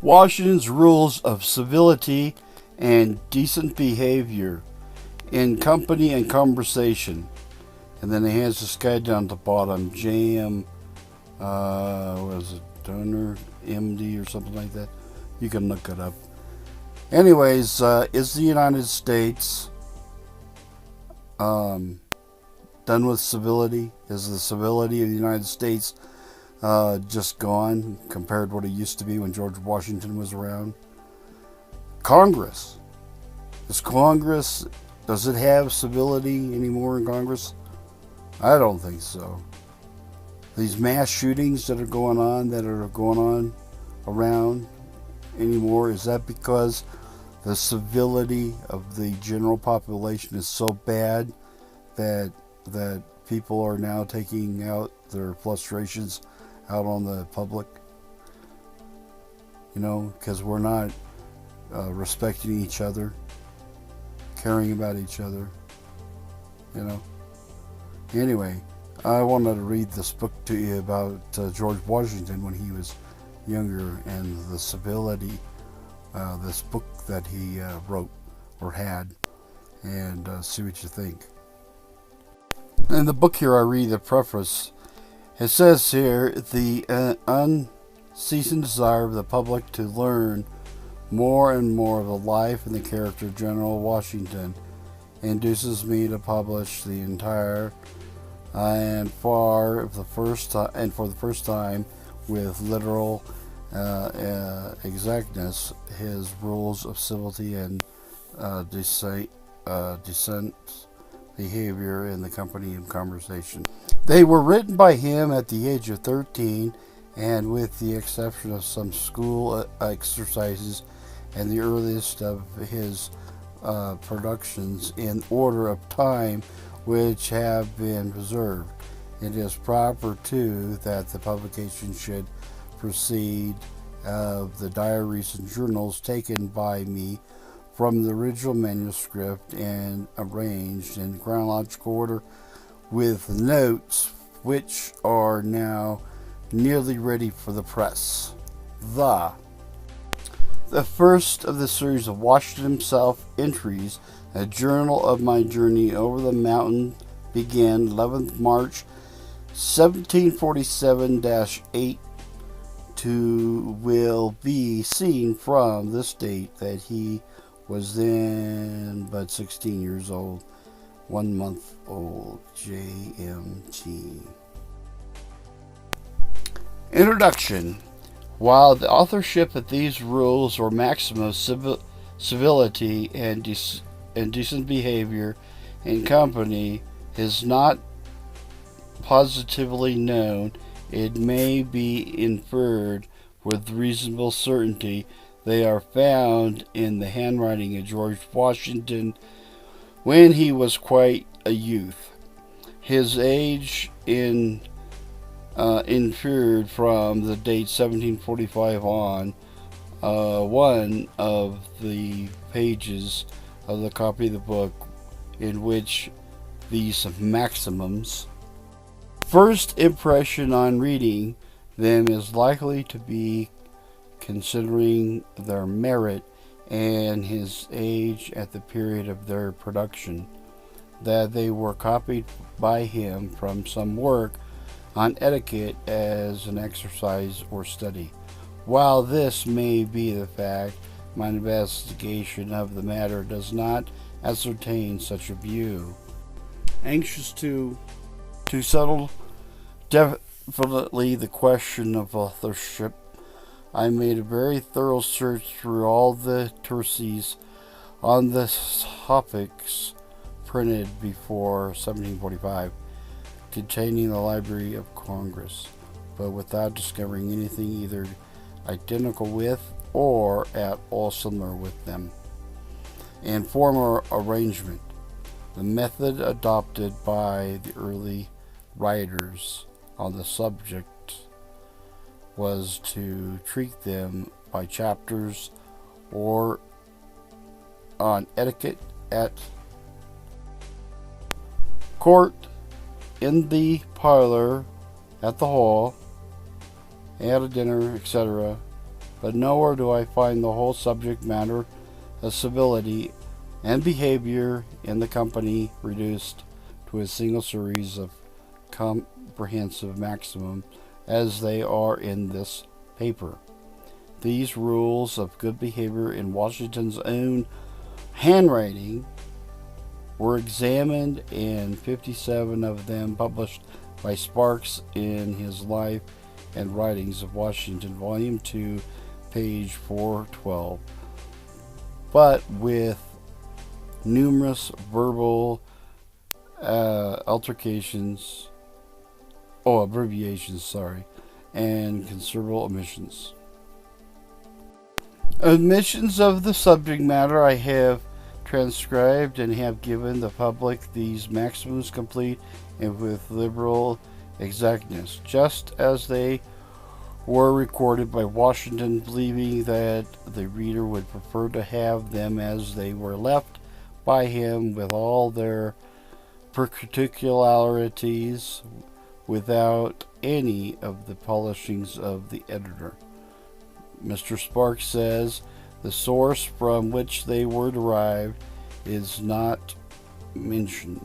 Washington's rules of civility and decent behavior in company and conversation. And then he has this guy down at the bottom, J.M. What is it, Donor, MD or something like that. You can look it up. Anyways, is the United States done with civility? Is the civility of the United States just gone compared to what it used to be when George Washington was around? Congress. Does it have civility anymore in Congress? I don't think so. These mass shootings that are going on around anymore, is that because the civility of the general population is so bad that people are now taking out their frustrations out on the public? Because we're not respecting each other, caring about each other. Anyway, I wanted to read this book to you about George Washington when he was younger and the civility, this book that he wrote or had, and see what you think. In the book here, I read the preface. It says here, the unceasing desire of the public to learn more and more of the life and the character of General Washington induces me to publish the entire and for the first time with literal exactness his rules of civility and decent behavior in the company and conversation. They were written by him at the age of 13, and with the exception of some school exercises and the earliest of his productions in order of time which have been preserved. It is proper, too, that the publication should proceed of the diaries and journals taken by me from the original manuscript and arranged in chronological order with notes which are now nearly ready for the press. The first of the series of Washington himself entries, a journal of my journey over the mountain, began 11th March 1747-8 will be seen from this date that he was then but 16 years old, 1 month old. JMT. Introduction. While the authorship of these rules or maxims of civility and decent behavior in company is not positively known, it may be inferred with reasonable certainty they are found in the handwriting of George Washington when he was quite a youth. His age inferred from the date 1745 on one of the pages of the copy of the book in which these maxims. First impression on reading them is likely to be, considering their merit and his age at the period of their production, that they were copied by him from some work on etiquette as an exercise or study. While this may be the fact, my investigation of the matter does not ascertain such a view. Anxious to settle definitely the question of authorship, I made a very thorough search through all the treatises on the topics printed before 1745, containing the Library of Congress, but without discovering anything either identical with or at all similar with them. In former arrangement, the method adopted by the early writers on the subject was to treat them by chapters or on etiquette at court, in the parlor, at the hall, at a dinner, etc., but nowhere do I find the whole subject matter of civility and behavior in the company reduced to a single series of comprehensive maxims as they are in this paper. These rules of good behavior in Washington's own handwriting were examined, and 57 of them published by Sparks in his Life and Writings of Washington, Volume 2, page 412, but with numerous verbal abbreviations, and considerable omissions. Omissions of the subject matter I have transcribed and have given the public these maxims complete and with liberal exactness, just as they were recorded by Washington, believing that the reader would prefer to have them as they were left by him, with all their particularities, without any of the polishings of the editor. Mr. Sparks says the source from which they were derived is not mentioned.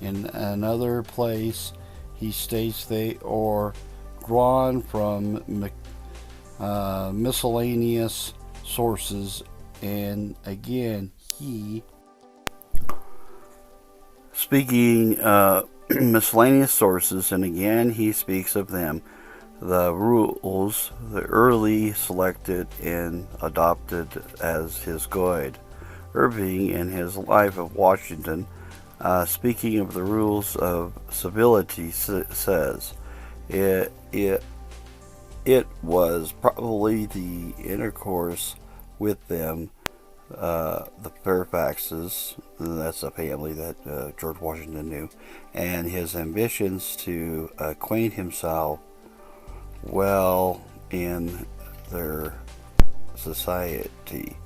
In another place, he states they are drawn from miscellaneous sources, and again, speaking miscellaneous sources, and again he speaks of them, the rules, the early selected and adopted as his guide. Irving, in his Life of Washington, speaking of the rules of civility, says, It was probably the intercourse with them, the Fairfaxes, that's a family that George Washington knew, and his ambitions to acquaint himself well in their society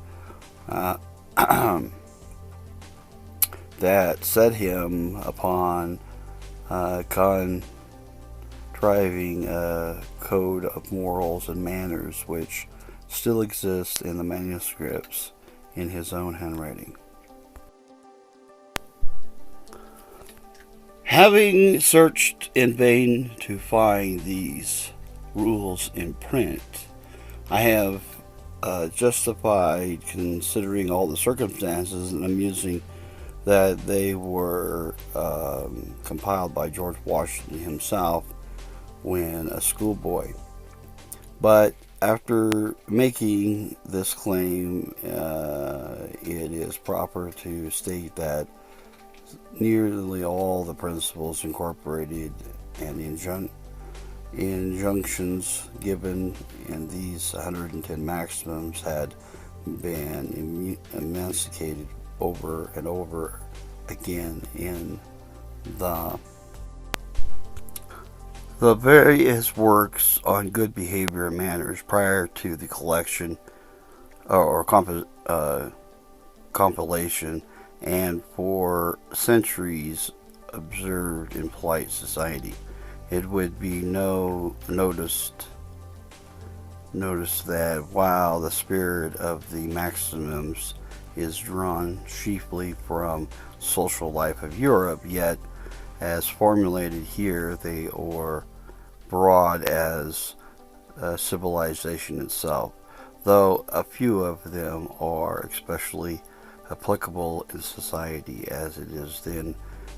that set him upon contriving a code of morals and manners which still exists in the manuscripts in his own handwriting. Having searched in vain to find these rules in print, I have justified considering all the circumstances and amusing that they were compiled by George Washington himself when a schoolboy. But after making this claim, it is proper to state that nearly all the principles incorporated and injunctions given in these 110 maxims had been enunciated over and over again in the various works on good behavior and manners prior to the collection or compilation, and for centuries observed in polite society. It would be noticed that while the spirit of the maxims is drawn chiefly from social life of Europe, yet as formulated here they are broad as civilization itself, though a few of them are especially applicable in society as it is then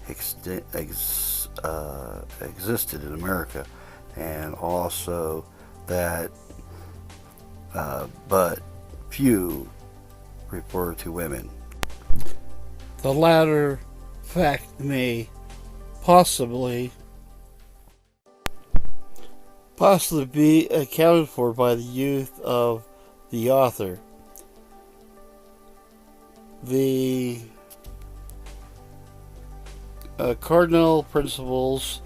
existed in America, and also that but few refer to women. The latter fact may possibly be accounted for by the youth of the author. The cardinal principles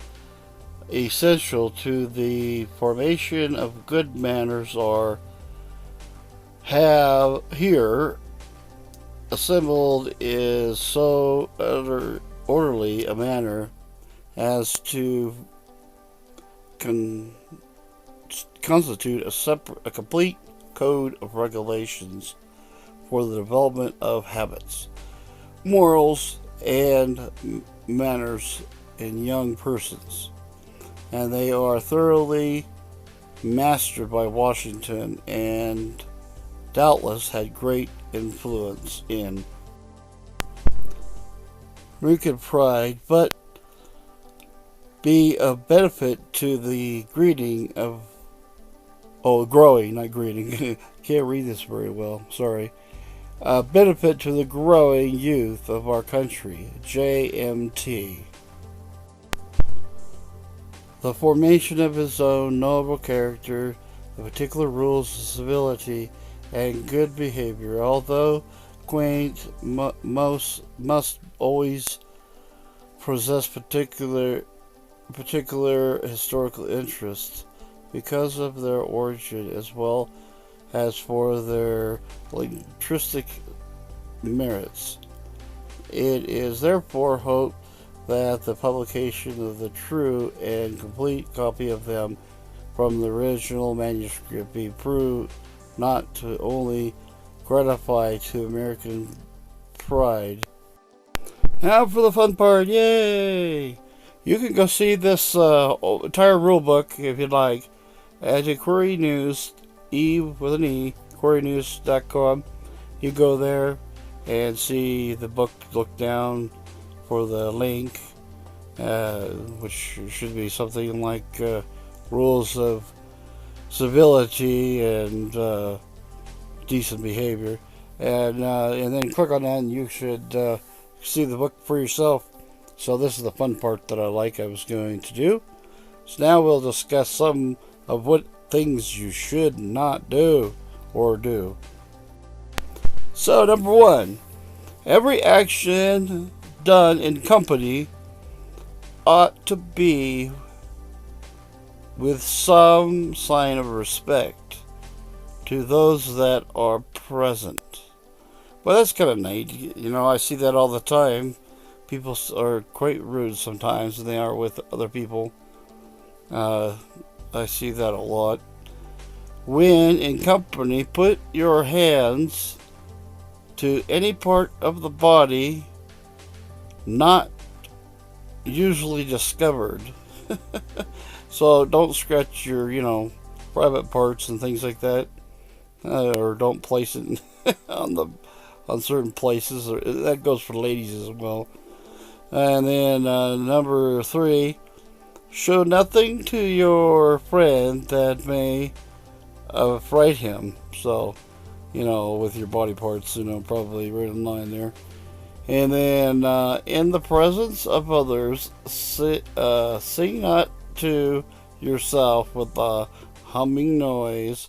essential to the formation of good manners have here assembled is so orderly a manner as to constitute a complete code of regulations for the development of habits, morals, and manners in young persons, and they are thoroughly mastered by Washington and doubtless had great influence in American pride, but be of benefit to the growing, not greeting, can't read this very well, sorry, benefit to the growing youth of our country, JMT. The formation of his own noble character, the particular rules of civility and good behavior, although quaint, must always possess particular historical interests because of their origin as well as for their linguistic merits. It is therefore hoped that the publication of the true and complete copy of them from the original manuscript be proved not to only gratify to American pride. Now for the fun part, yay! You can go see this entire rule book if you'd like at Query News, with an E, querynews.com. You go there and see the book, look down for the link, which should be something like rules of civility and decent behavior, and then click on that and you should see the book for yourself. So this is the fun part that I was going to do. So now we'll discuss some of what things you should not do or do. So number one, every action done in company ought to be with some sign of respect to those that are present. Well, that's kind of neat. You know, I see that all the time. People are quite rude sometimes when they are with other people. I see that a lot. When in company, put your hands to any part of the body not usually discovered. So don't scratch your, private parts and things like that, or don't place it on certain places. That goes for ladies as well. And then number 3, show nothing to your friend that may fright him. So, with your body parts, probably right in line there. And then in the presence of others, sing not to yourself with a humming noise,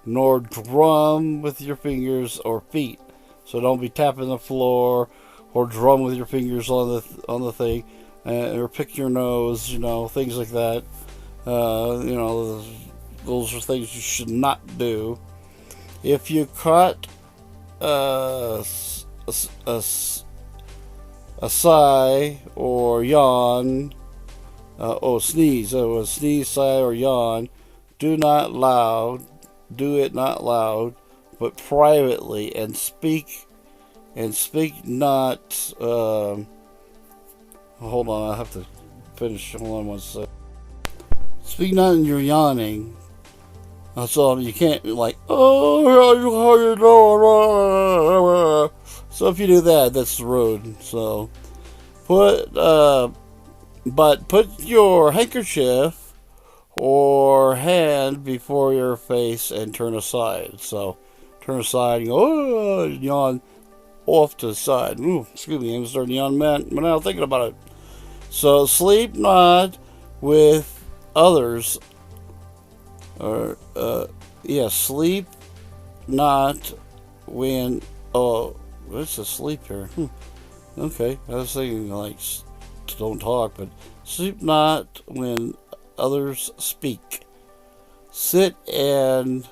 nor drum with your fingers or feet. So don't be tapping the floor or drum with your fingers on the thing, or pick your nose, things like that. Those are things you should not do. If you caught a sigh or yawn, sneeze, a sneeze, sigh, or yawn, do it not loud, but privately, and speak not. Hold on, I have to finish. Hold on one sec. Speak not in your yawning. So you can't be like, how you doing? So if you do that, that's rude. So but put your handkerchief or hand before your face and turn aside. So turn aside and go, yawn off to the side. Ooh, excuse me, I'm starting to yawn, man. But now thinking about it. So sleep not with others. Or sleep not when. Oh, what's asleep here? Okay, I was thinking like don't talk, but sleep not when others speak. Sit and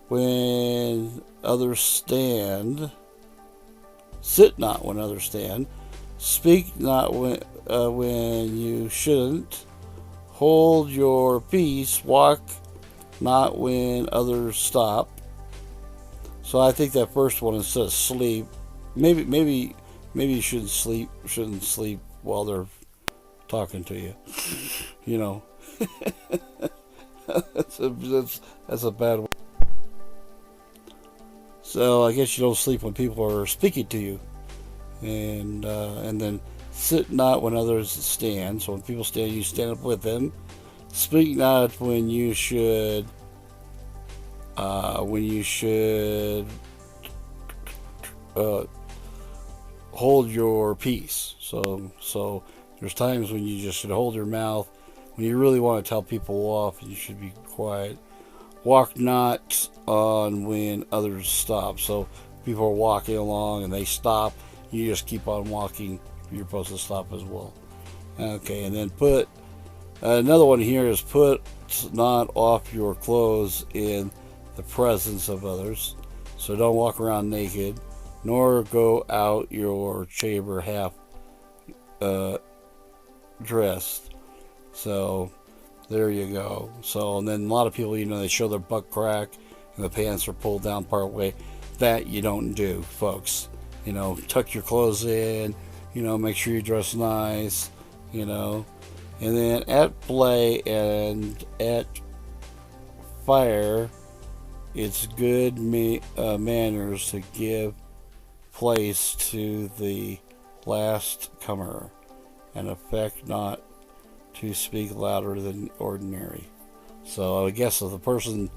when others stand. Sit not when others stand. Speak not when you shouldn't. hold your peace, walk not when others stop. So I think that first one, instead of sleep, maybe you shouldn't sleep while they're talking to you. You know, that's a bad one. So I guess you don't sleep when people are speaking to you, and then sit not when others stand. So when people stand, you stand up with them. Speak not when you should hold your peace. So there's times when you just should hold your mouth. When you really want to tell people off, you should be quiet. Walk not on when others stop. So people are walking along and they stop. You just keep on walking. You're supposed to stop as well. Okay, and then put another one here is put not off your clothes in the presence of others. So don't walk around naked, nor go out your chamber half dressed. So there you go. So, and then a lot of people, they show their butt crack and the pants are pulled down part way. That you don't do, folks. Tuck your clothes in, make sure you dress nice, And then at play and at fire, it's good manners to give place to the last comer, and affect not to speak louder than ordinary. So I guess if the person,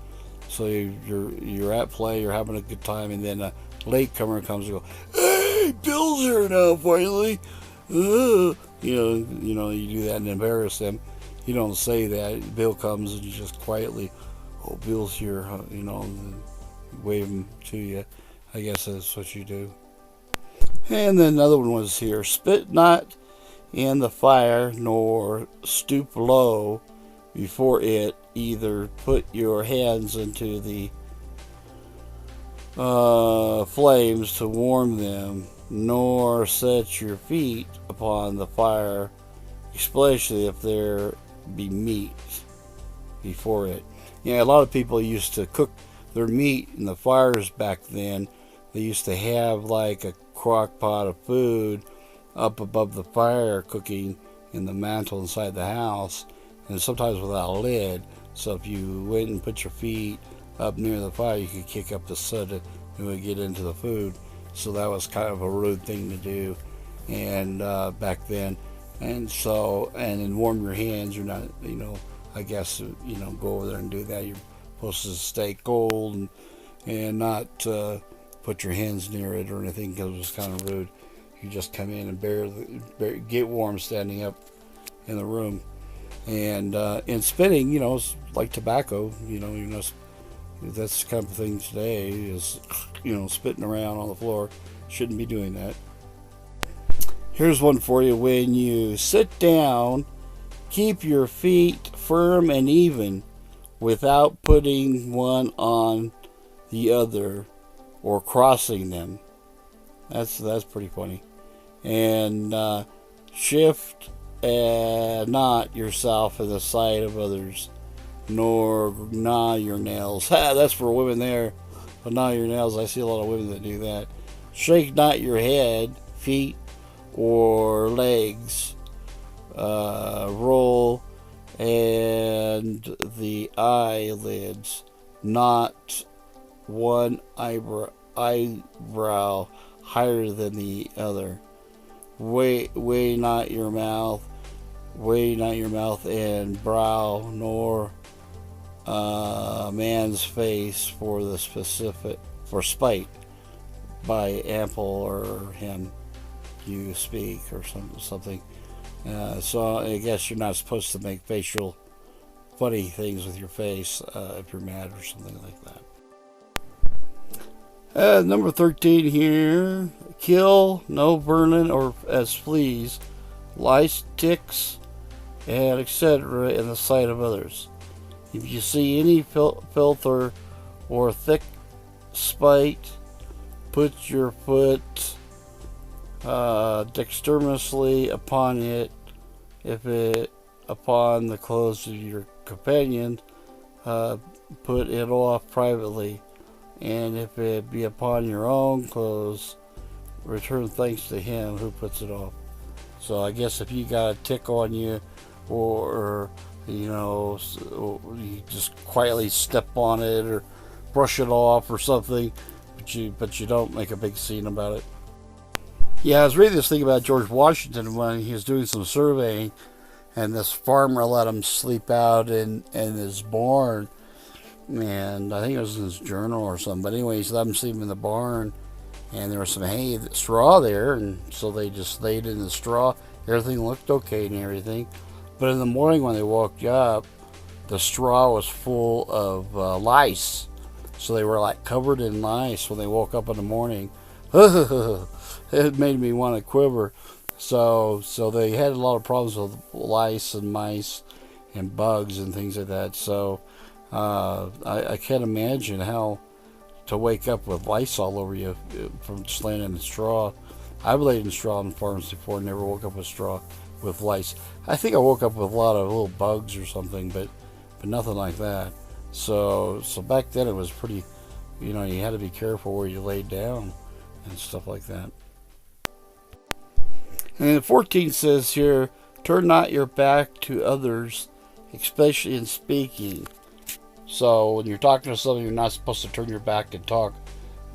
so you're at play, you're having a good time, and then a latecomer comes and goes, "Hey, Bill's here now finally." You do that and embarrass them. You don't say that. Bill comes and you just quietly, "Oh, Bill's here," and wave him to you. I guess that's what you do. And then another one was here: spit not in the fire, nor stoop low before it. Either put your hands into the flames to warm them, nor set your feet upon the fire, especially if there be meat before it. A lot of people used to cook their meat in the fires back then. They used to have like a crock pot of food up above the fire cooking in the mantle inside the house, and sometimes without a lid. So if you went and put your feet up near the fire, you could kick up the soot and it would get into the food. So that was kind of a rude thing to do, and back then. And then warm your hands. You're not, I guess, go over there and do that. You're supposed to stay cold and not put your hands near it or anything, because it was kind of rude. You just come in and get warm standing up in the room. And spitting, it's like tobacco. That's the kind of thing today is, spitting around on the floor. Shouldn't be doing that. Here's one for you. When you sit down, keep your feet firm and even without putting one on the other or crossing them. That's pretty funny. And shift not yourself in the sight of others, nor gnaw your nails. That's for women there. But gnaw your nails, I see a lot of women that do that. Shake not your head, feet, or legs. Roll and the eyelids, not one eyebrow higher than the other. Weigh not your mouth and brow, nor man's face for spite. By ample or him you speak, or something. So I guess you're not supposed to make facial funny things with your face if you're mad or something like that. Number 13 here. Kill no vermin or as fleas, lice, ticks, and etc. in the sight of others. If you see any filth or thick spite, put your foot dexterously upon it. If it upon the clothes of your companion, put it off privately. And if it be upon your own clothes, return thanks to him who puts it off. So I guess if you got a tick on you, or you just quietly step on it or brush it off or something, but you don't make a big scene about it. Yeah, I was reading this thing about George Washington when he was doing some surveying, and this farmer let him sleep out in his barn, and I think it was in his journal or something. But anyway, he let him sleep in the barn, and there was some straw there, and so they just laid in the straw. Everything looked okay and everything, but in the morning when they woke up, the straw was full of lice. So they were like covered in lice when they woke up in the morning. It made me want to quiver. So they had a lot of problems with lice and mice and bugs and things like that. So I can't imagine how to wake up with lice all over you from just laying in the straw. I've laid in straw on farms before, never woke up with straw with lice. I think I woke up with a lot of little bugs or something, but nothing like that. So back then it was pretty, you had to be careful where you laid down and stuff like that. And the 14 says here, turn not your back to others, especially in speaking. So when you're talking to someone, you're not supposed to turn your back and talk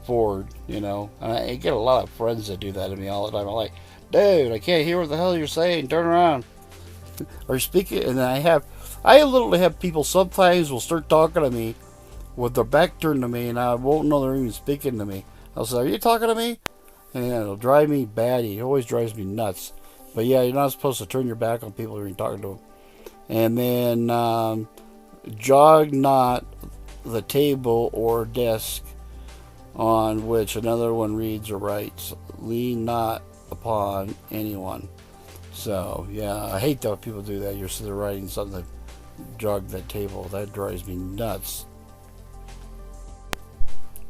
forward, And I get a lot of friends that do that to me all the time. I'm like, dude, I can't hear what the hell you're saying. Turn around. Or speaking, and I literally have people sometimes will start talking to me with their back turned to me, and I won't know they're even speaking to me. I'll say, are you talking to me? And it'll drive me batty. It always drives me nuts. But yeah, you're not supposed to turn your back on people when you're talking to them. And then jog not the table or desk on which another one reads or writes. Lean not upon anyone. So yeah, I hate that people do that. You're sitting there writing something that jog that table. That drives me nuts.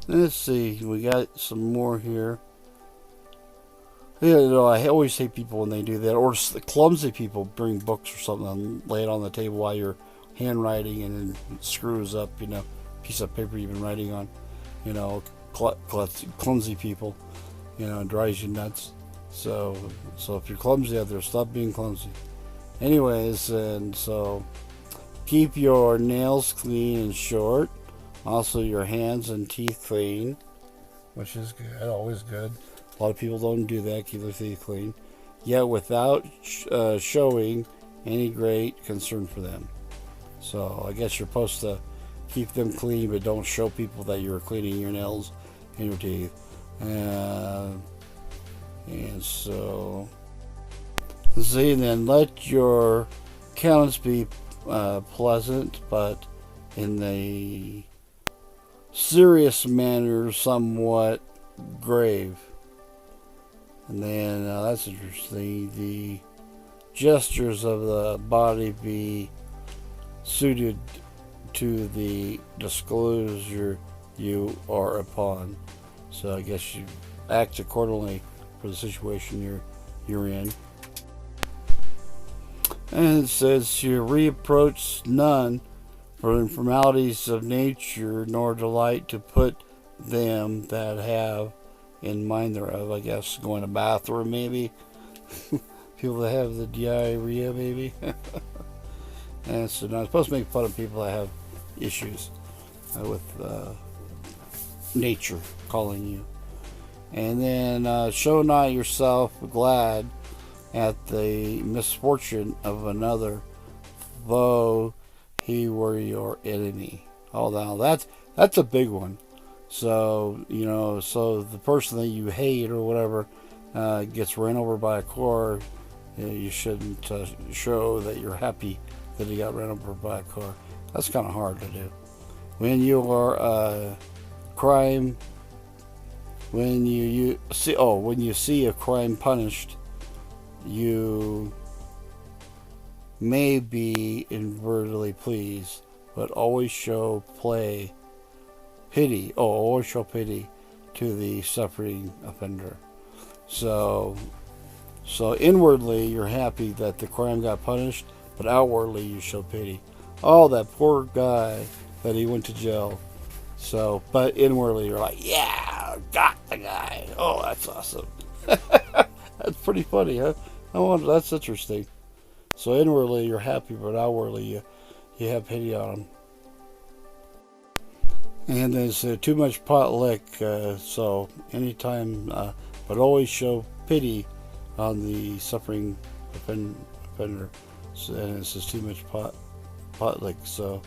Let's see, we got some more here. I always hate people when they do that, or clumsy people bring books or something and lay it on the table while you're handwriting, and it screws up, piece of paper you've been writing on. Clumsy people, it drives you nuts. So if you're clumsy out there, stop being clumsy. Anyways, and so keep your nails clean and short. Also, your hands and teeth clean, which is good, always good. A lot of people don't do that, keep their teeth clean, yet without showing any great concern for them. So I guess you're supposed to keep them clean, but don't show people that you're cleaning your nails and your teeth. And so, see, then let your countenance be pleasant, but in the serious manner somewhat grave. And then that's interesting. The gestures of the body be suited to the disclosure you are upon. So I guess you act accordingly for the situation you're in. And it says you reapproach none for informalities of nature, nor delight to put them that have in mind thereof. I guess going to the bathroom, maybe. People that have the diarrhea, maybe. And so not supposed to make fun of people that have issues with nature calling you. And then show not yourself glad at the misfortune of another, though he were your enemy. Oh, now that's a big one. So so the person that you hate or whatever gets run over by a car, you shouldn't show that you're happy that he got run over by a car. That's kind of hard to do. When you are crime, when you see a crime punished, you may be inwardly pleased, but always show pity. Always show pity to the suffering offender. So inwardly you're happy that the crime got punished, but outwardly you show pity. Oh, that poor guy that he went to jail. So, but inwardly you're like, yeah, got the guy. Oh, that's awesome. That's pretty funny, huh? I wonder, that's interesting. So inwardly you're happy, but outwardly you have pity on him. And there's too much pot lick, so anytime, but always show pity on the suffering offender. So, and it says too much pot lick, so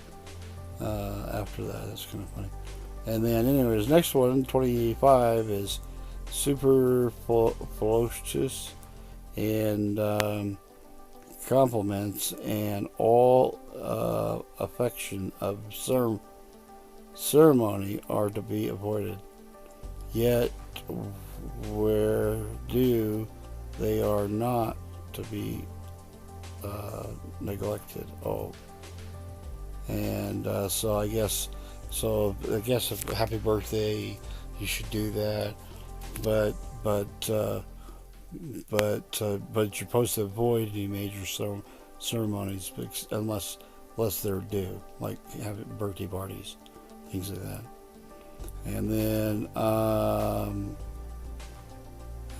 after that, that's kind of funny. And then, anyways, next one, 25, is superfluous and compliments and all affection of ceremony are to be avoided. Yet, where due, they are not to be neglected. Oh, and so I guess if happy birthday, you should do that, but you're supposed to avoid any major ceremonies unless they're due, like having birthday parties, things like that. And then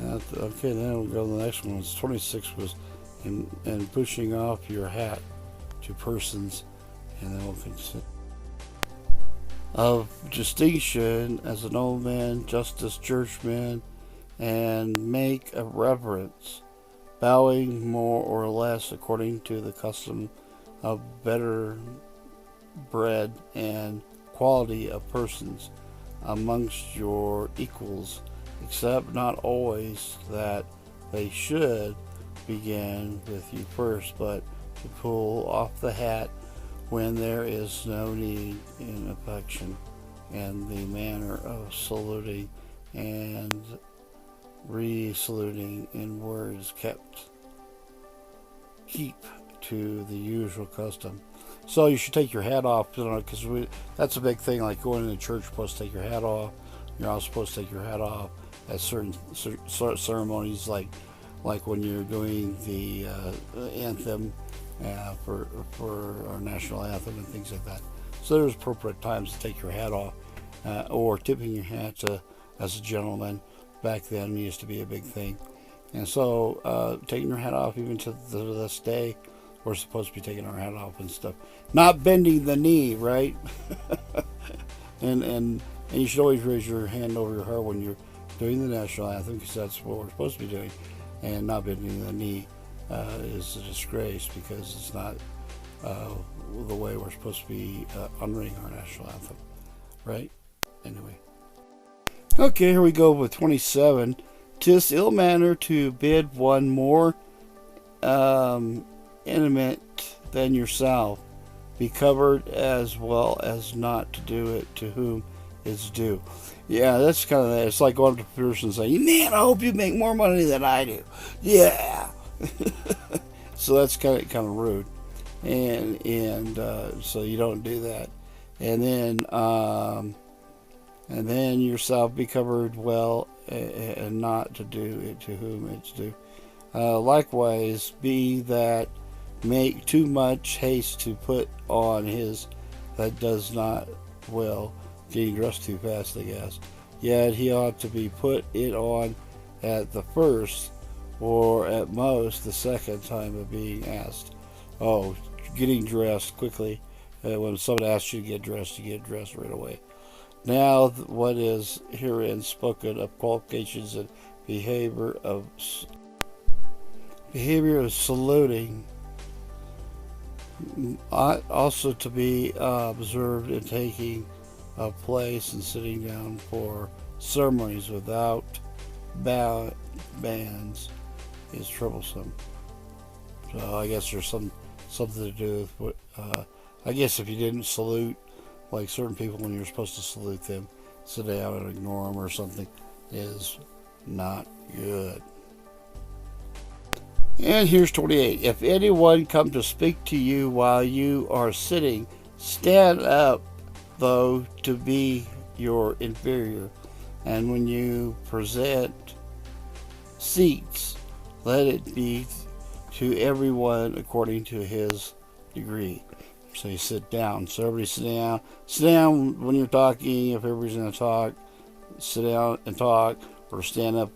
okay, then we'll go to the next one. It's 26 was in pushing off your hat to persons, and then we'll consider of distinction as an old man, justice, churchman, and make a reverence, bowing more or less according to the custom of better breed and quality of persons amongst your equals, except not always that they should begin with you first, but to pull off the hat when there is no need in affection, and the manner of saluting and re-saluting in words keep to the usual custom. So you should take your hat off, because that's a big thing. Like going into church, you're supposed to take your hat off. You're also supposed to take your hat off at certain ceremonies, like when you're doing the anthem for our national anthem and things like that. So there's appropriate times to take your hat off, or tipping your hat as a gentleman. Back then used to be a big thing. And so taking your hat off, even to this day, we're supposed to be taking our hat off and stuff. Not bending the knee, right? and you should always raise your hand over your heart when you're doing the national anthem, because that's what we're supposed to be doing. And not bending the knee is a disgrace, because it's not the way we're supposed to be honoring our national anthem, right? Anyway. Okay, here we go with 27. 'Tis ill manner to bid one more intimate than yourself be covered, as well as not to do it to whom it's due. Yeah, that's kind of that. It's like going up to a person and saying, "Man, I hope you make more money than I do." Yeah. So that's kind of rude, and so you don't do that. And then yourself be covered well, and not to do it to whom it's due. Likewise, be that make too much haste to put on his that does not well, getting dressed too fast, I guess. Yet he ought to be put it on at the first, or at most the second time of being asked. Oh, getting dressed quickly. When someone asks you to get dressed, you get dressed right away. Now, what is herein spoken of qualifications and behavior of saluting ought also to be observed in taking a place and sitting down for ceremonies without bands is troublesome. So I guess there's something to do with what. I guess if you didn't salute, like certain people, when you're supposed to salute them, sit down and ignore them or something, is not good. And here's 28. If anyone come to speak to you while you are sitting, stand up, though, to be your inferior. And when you present seats, let it be to everyone according to his degree. So you sit down. So everybody sit down. Sit down when you're talking. If everybody's going to talk, sit down and talk, or stand up.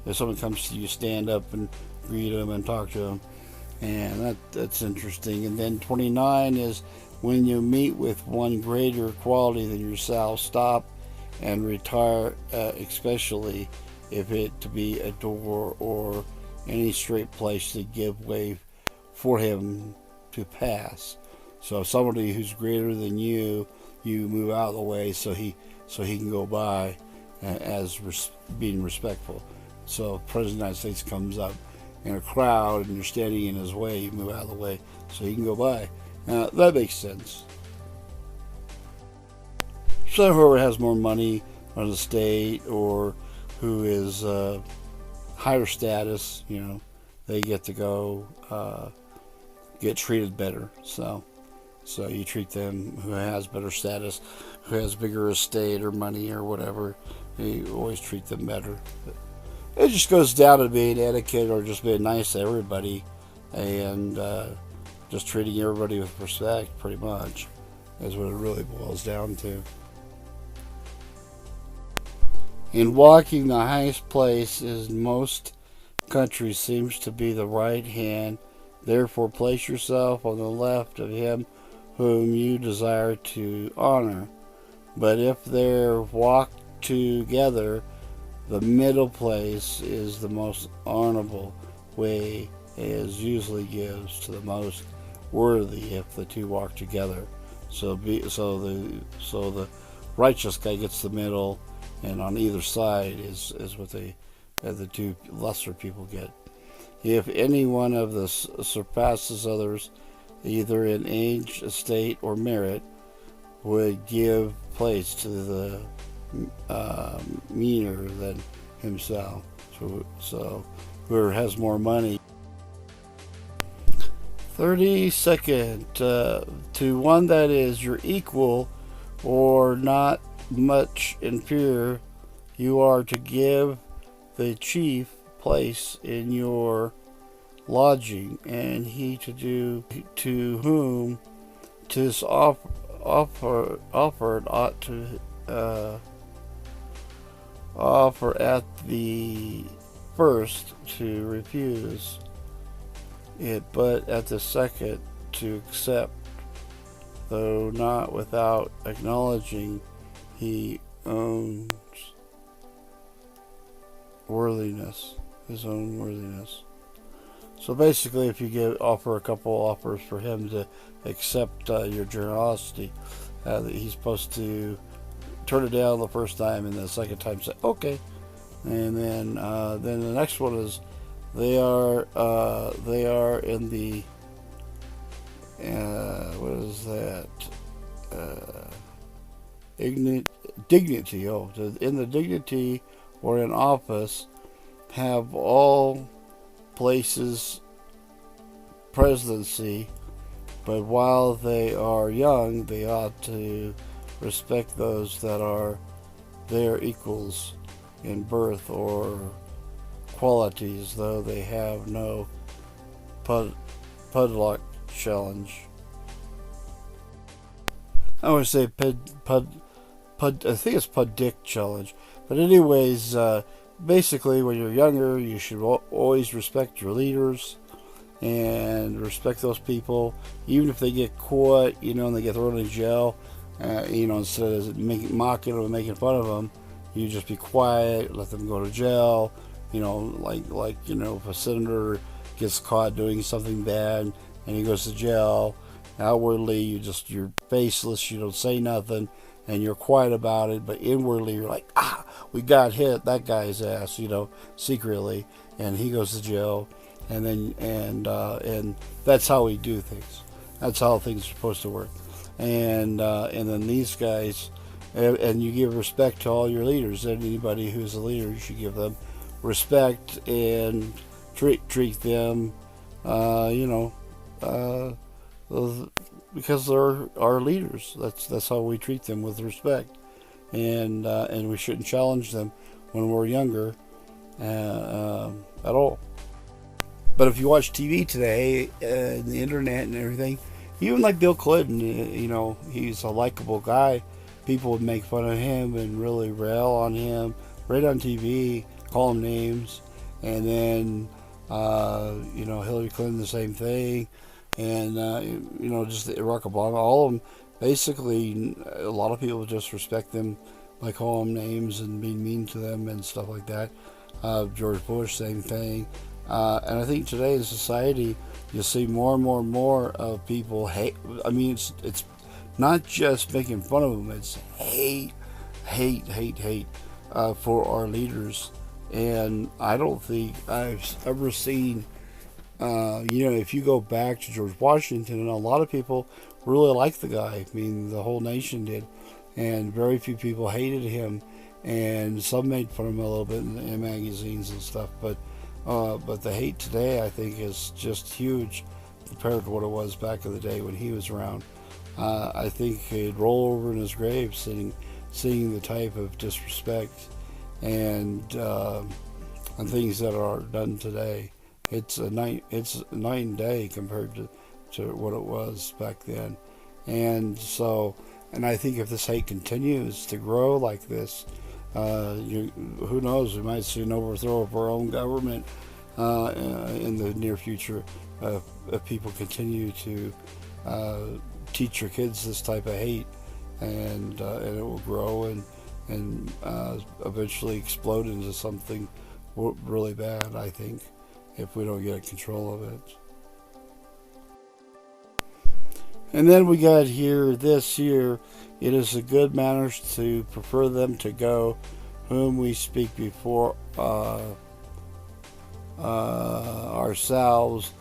If someone comes to you, stand up and greet them and talk to them. And that's interesting. And then 29 is when you meet with one greater quality than yourself, stop and retire, especially if it to be a door or any straight place to give way for him to pass. So if somebody who's greater than you move out of the way so he can go by as being respectful. So if the President of the United States comes up in a crowd and you're standing in his way, you move out of the way so he can go by. That makes sense. So whoever has more money on the state or who is higher status, they get to go get treated better. So you treat them who has better status, who has bigger estate or money or whatever. You always treat them better. It just goes down to being etiquette or just being nice to everybody and just treating everybody with respect, pretty much, is what it really boils down to. In walking, the highest place in most countries seems to be the right hand. Therefore, place yourself on the left of him whom you desire to honor. But if they're walked together, the middle place is the most honorable way, as usually gives to the most worthy if the two walk together. So the righteous guy gets the middle, and on either side is what the two lesser people get. If any one of the surpasses others, either in age, estate, or merit, would give place to the meaner than himself. So whoever has more money. 32nd, to one that is your equal or not much inferior, you are to give the chief place in your lodging, and he to whom 'tis offered ought to offer at the first to refuse it, but at the second to accept, though not without acknowledging he owns his own worthiness. So basically, if you offer a couple offers for him to accept your generosity, he's supposed to turn it down the first time, and the second time say okay. And then the next one is they are in the what is that? Dignity. In the dignity or in office, have all places presidency, but while they are young, they ought to respect those that are their equals in birth or qualities, though they have no pudlock challenge. I always say I think it's Pud-Dick challenge. But anyways, basically, when you're younger, you should always respect your leaders and respect those people, even if they get caught, and they get thrown in jail. Instead of mocking them and making fun of them, you just be quiet, let them go to jail. If a senator gets caught doing something bad and he goes to jail, outwardly you're faceless, you don't say nothing, and you're quiet about it, but inwardly you're like, we got hit, that guy's ass, secretly, and he goes to jail, and that's how we do things. That's how things are supposed to work. And then these guys, and you give respect to all your leaders. Anybody who's a leader, you should give them respect and treat them, because they're our leaders. That's how we treat them, with respect, and we shouldn't challenge them when we're younger at all. But if you watch TV today, and the internet and everything, even like Bill Clinton, he's a likable guy. People would make fun of him and really rail on him right on TV, call him names, and then Hillary Clinton the same thing, and just Barack Obama, all of them. Basically, a lot of people just respect them by calling them names and being mean to them and stuff like that. George Bush, same thing. And I think today in society, you see more and more and more of people hate. I mean, it's not just making fun of them; it's hate for our leaders. And I don't think I've ever seen. If you go back to George Washington, and a lot of people really liked the guy. I mean, the whole nation did, and very few people hated him, and some made fun of him a little bit in magazines and stuff. But the hate today, I think, is just huge compared to what it was back in the day when he was around. I think he'd roll over in his grave seeing the type of disrespect and things that are done today. It's night and day compared to what it was back then. And I think if this hate continues to grow like this, who knows, we might see an overthrow of our own government in the near future if people continue to teach your kids this type of hate, and it will grow and eventually explode into something really bad, I think, if we don't get control of it. And then we got here, this here, it is a good manners to prefer them to go whom we speak before ourselves,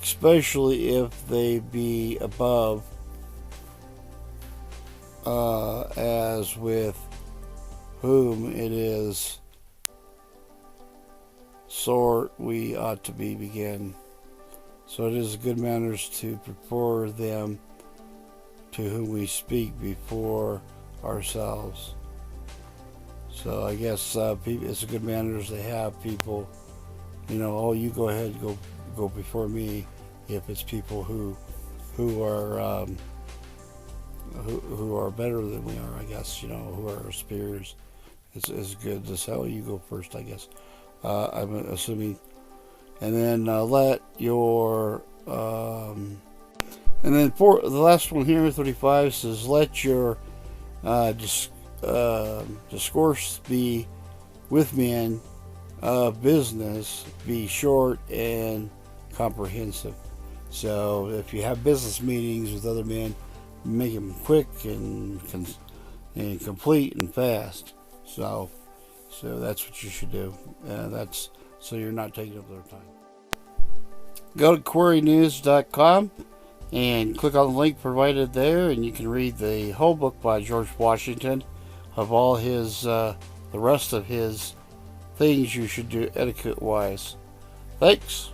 especially if they be above, as with whom it is sort we ought to begin. So it is good manners to prefer them to whom we speak before ourselves. So I guess it's a good manners to have people, you go ahead, go before me, if it's people who are who are better than we are, I guess, who are our superiors. It's good to say, you go first, I guess. I'm assuming. And then let your and then for the last one here, 35 says, let your discourse be with men business be short and comprehensive. So if you have business meetings with other men, make them quick and complete and fast. So that's what you should do. So you're not taking up their time. Go to querynews.com and click on the link provided there, and you can read the whole book by George Washington of all his the rest of his things you should do etiquette wise. Thanks.